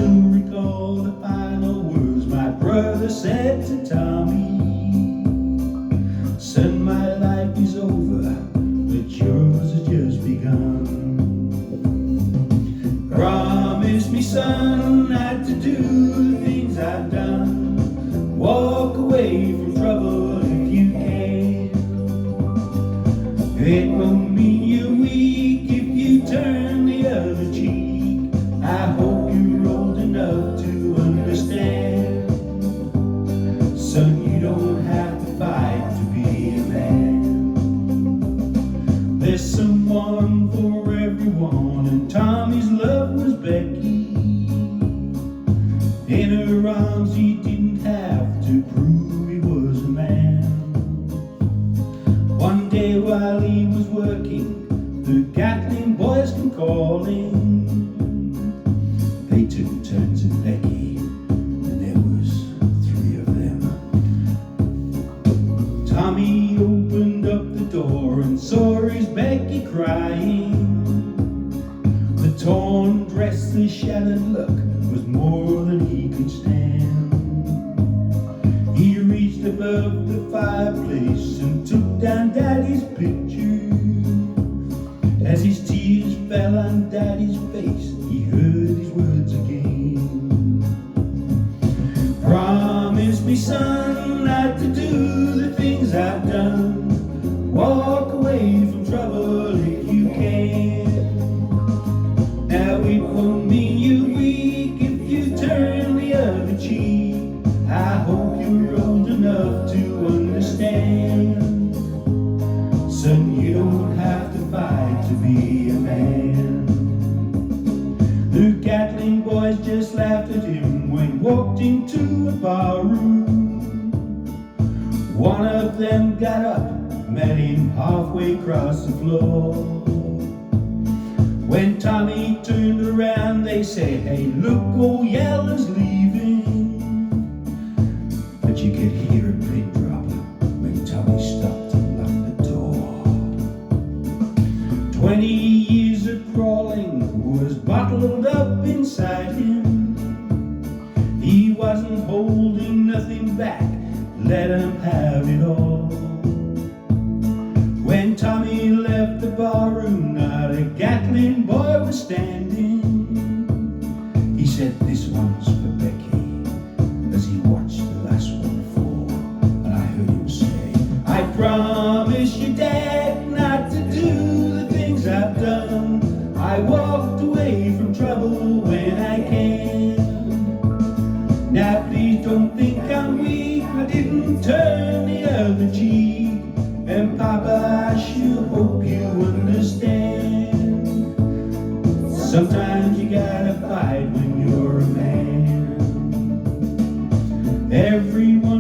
still recall the final words my brother said to Tommy. Son, my life is over, but yours has just begun. Promise me, son, not to do the things I've done. Walk away from trouble if you can. It won't mean you're weak if you turn the other cheek. I hope you're old enough to understand. Son, you don't have to fight to be a man. There's someone for everyone, and Tommy's love was Becky. In her arms he didn't have to prove he was a man. One day while he was working, the Gatling boys came calling. They took turns at Becky, and there was 3 of them. Tommy opened up the door and saw his Becky crying. The torn dress, the shattered look was more than he could stand. He reached above the fireplace and took down Daddy's picture. As his tears fell on Daddy's face, he heard his words again. Promise me, son, not to do the things I've done. Walk away from trouble if you can. Now it won't mean you're weak if you turn the other cheek. I hope you're old enough to understand. Son, you don't have to fight to be a man. The Gatling boys just laughed at him when he walked into a bar room. One of them got up, met him halfway across the floor. When Tommy turned around, they said, "Hey, look, old Yellen's leaving." But you could hear a pin drop when Tommy stopped and locked the door. 20 years of crawling was bottled up inside him. He wasn't holding nothing back, let him have it all. When Tommy left the barroom, not a Gatling boy was standing. He said, "This one's for Becky," as he watched the last one fall. And I heard him say, "I promise you, Dad, not to do the things I've done. I walked away from trouble when I can. Now please don't think I'm weak, I didn't turn the other cheek. And Papa, I sure hope you understand. Sometimes you gotta fight when you're a man." Everyone